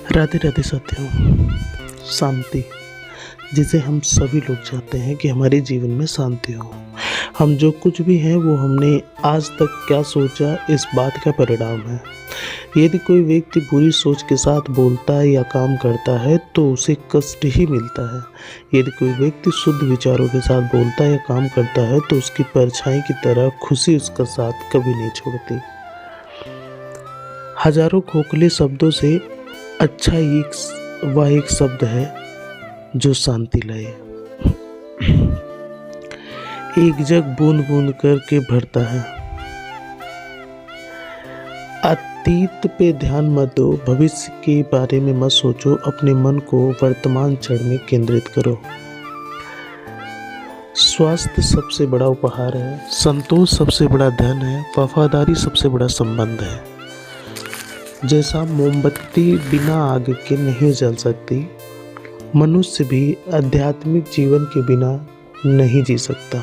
राधे राधे साथियों। शांति, जिसे हम सभी लोग चाहते हैं कि हमारे जीवन में शांति हो। हम जो कुछ भी हैं वो हमने आज तक क्या सोचा, इस बात का परिणाम है। यदि कोई व्यक्ति बुरी सोच के साथ बोलता है या काम करता है तो उसे कष्ट ही मिलता है। यदि कोई व्यक्ति शुद्ध विचारों के साथ बोलता है या काम करता है तो उसकी परछाई की तरह खुशी उसका साथ कभी नहीं छोड़ती। हजारों खोखले शब्दों से अच्छा वह एक शब्द है जो शांति लाए। एक जग बूंद बूंद करके भरता है। अतीत पे ध्यान मत दो, भविष्य के बारे में मत सोचो, अपने मन को वर्तमान क्षण में केंद्रित करो। स्वास्थ्य सबसे बड़ा उपहार है, संतोष सबसे बड़ा धन है, वफादारी सबसे बड़ा संबंध है। जैसा मोमबत्ती बिना आग के नहीं जल सकती, मनुष्य भी आध्यात्मिक जीवन के बिना नहीं जी सकता।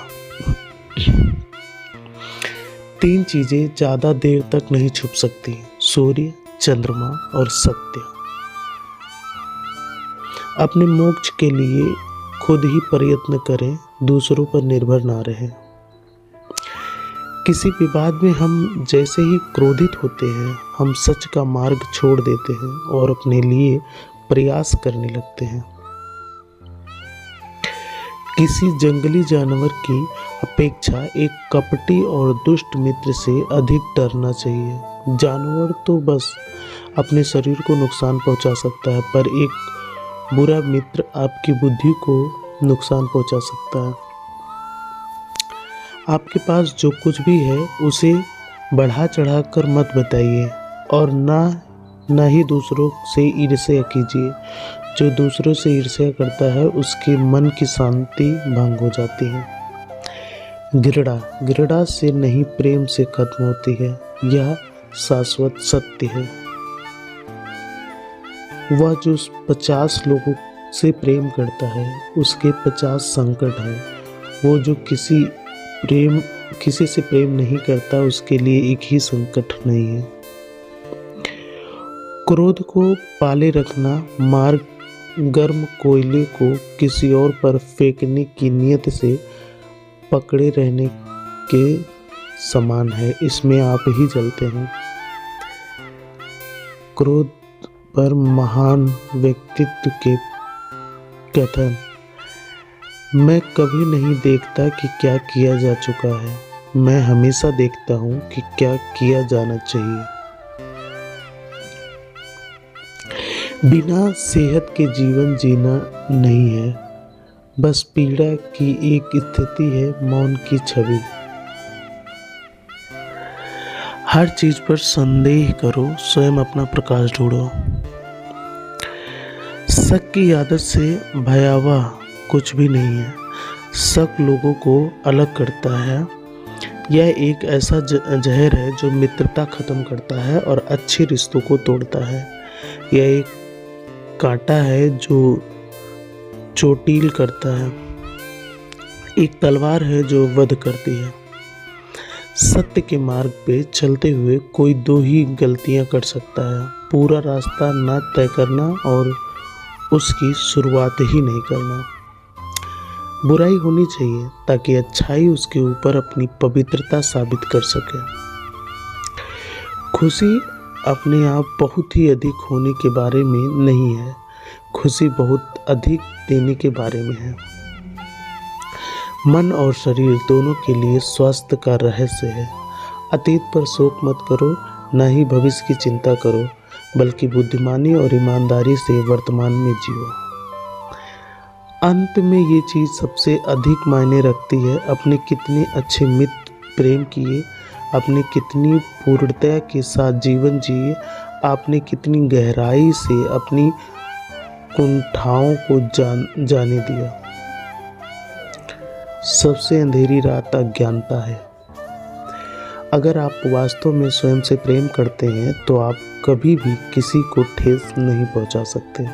3 चीजें ज्यादा देर तक नहीं छुप सकती: सूर्य, चंद्रमा और सत्य। अपने मोक्ष के लिए खुद ही प्रयत्न करें, दूसरों पर निर्भर ना रहें। किसी विवाद में हम जैसे ही क्रोधित होते हैं, हम सच का मार्ग छोड़ देते हैं और अपने लिए प्रयास करने लगते हैं। किसी जंगली जानवर की अपेक्षा एक कपटी और दुष्ट मित्र से अधिक डरना चाहिए। जानवर तो बस अपने शरीर को नुकसान पहुंचा सकता है, पर एक बुरा मित्र आपकी बुद्धि को नुकसान पहुंचा सकता है। आपके पास जो कुछ भी है उसे बढ़ा चढ़ा कर मत बताइए और ना ही दूसरों से ईर्ष्या कीजिए। जो दूसरों से ईर्ष्या करता है उसके मन की शांति भंग हो जाती है। घृणा से नहीं, प्रेम से खत्म होती है, यह शाश्वत सत्य है। वह जो 50 लोगों से प्रेम करता है उसके 50 संकट हैं। वो जो किसी से प्रेम नहीं करता उसके लिए एक ही संकट नहीं है। क्रोध को पाले रखना गर्म कोयले को किसी और पर फेंकने की नियत से पकड़े रहने के समान है, इसमें आप ही जलते हैं। क्रोध पर महान व्यक्तित्व के कथन: मैं कभी नहीं देखता कि क्या किया जा चुका है, मैं हमेशा देखता हूं कि क्या किया जाना चाहिए। बिना सेहत के जीवन जीना नहीं है, बस पीड़ा की एक स्थिति है, मौन की छवि। हर चीज पर संदेह करो, स्वयं अपना प्रकाश ढूंढो। शक की आदत से भयावह कुछ भी नहीं है। शक लोगों को अलग करता है। यह एक ऐसा जहर है जो मित्रता खत्म करता है और अच्छे रिश्तों को तोड़ता है। यह एक कांटा है जो चोटिल करता है, एक तलवार है जो वध करती है। सत्य के मार्ग पे चलते हुए कोई 2 ही गलतियां कर सकता है: पूरा रास्ता ना तय करना और उसकी शुरुआत ही नहीं करना। बुराई होनी चाहिए ताकि अच्छाई उसके ऊपर अपनी पवित्रता साबित कर सके। खुशी अपने आप बहुत ही अधिक होने के बारे में नहीं है, खुशी बहुत अधिक देने के बारे में है। मन और शरीर दोनों के लिए स्वास्थ्य का रहस्य है। अतीत पर शोक मत करो, न ही भविष्य की चिंता करो, बल्कि बुद्धिमानी और ईमानदारी से वर्तमान में जियो। अंत में ये चीज़ सबसे अधिक मायने रखती है: अपने कितने अच्छे मित्र प्रेम किए, आपने कितनी पूर्णता के साथ जीवन जिए, आपने कितनी गहराई से अपनी कुंठाओं को जाने दिया। सबसे अंधेरी रात अज्ञानता है। अगर आप वास्तव में स्वयं से प्रेम करते हैं तो आप कभी भी किसी को ठेस नहीं पहुंचा सकते।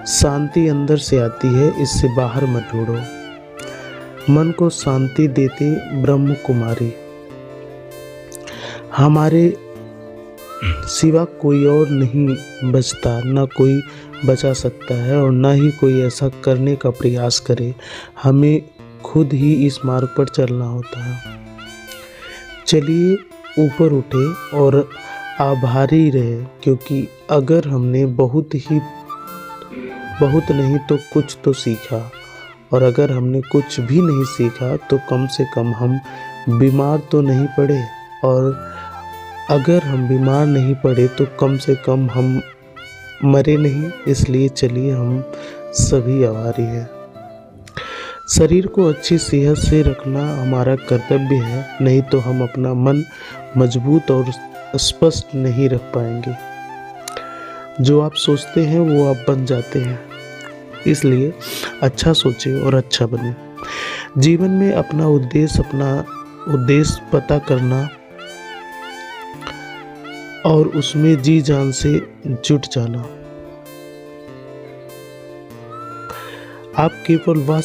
शांति अंदर से आती है, इससे बाहर मत ढूंढो। मन को शांति देते ब्रह्म कुमारी। हमारे सिवा कोई और नहीं बचता, ना कोई बचा सकता है और ना ही कोई ऐसा करने का प्रयास करे। हमें खुद ही इस मार्ग पर चलना होता है। चलिए ऊपर उठे और आभारी रहे, क्योंकि अगर हमने बहुत नहीं तो कुछ तो सीखा, और अगर हमने कुछ भी नहीं सीखा तो कम से कम हम बीमार तो नहीं पड़े, और अगर हम बीमार नहीं पड़े तो कम से कम हम मरे नहीं। इसलिए चलिए हम सभी आभारी हैं। शरीर को अच्छी सेहत से रखना हमारा कर्तव्य है, नहीं तो हम अपना मन मजबूत और स्पष्ट नहीं रख पाएंगे। जो आप सोचते हैं वो आप बन जाते हैं, इसलिए अच्छा सोचें और अच्छा बने। जीवन में अपना उद्देश्य पता करना और उसमें जी जान से जुट जाना। आप केवल वह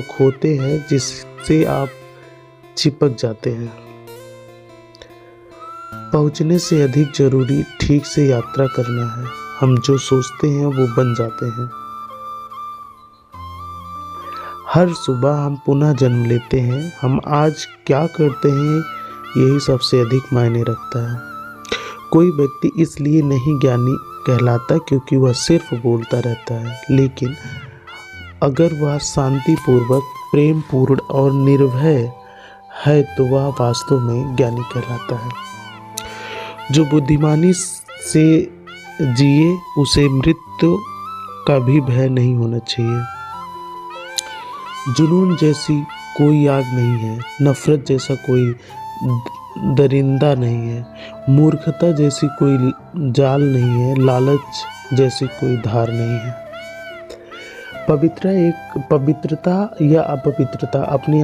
खोते हैं जिससे आप चिपक जाते हैं। पहुंचने से अधिक जरूरी ठीक से यात्रा करना है। हम जो सोचते हैं वो बन जाते हैं। हर सुबह हम पुनः जन्म लेते हैं। हम आज क्या करते हैं यही सबसे अधिक मायने रखता है। कोई व्यक्ति इसलिए नहीं ज्ञानी कहलाता क्योंकि वह सिर्फ बोलता रहता है, लेकिन अगर वह शांतिपूर्वक, प्रेम पूर्ण और निर्भय है तो वह वास्तव में ज्ञानी कहलाता है। जो बुद्धिमानी से जिए उसे मृत्यु का भी भय नहीं होना चाहिए। जुनून जैसी कोई आग नहीं है, नफरत जैसा कोई दरिंदा नहीं है, मूर्खता जैसी कोई जाल नहीं है, लालच जैसी कोई धार नहीं है। पवित्रता या अपवित्रता अपनी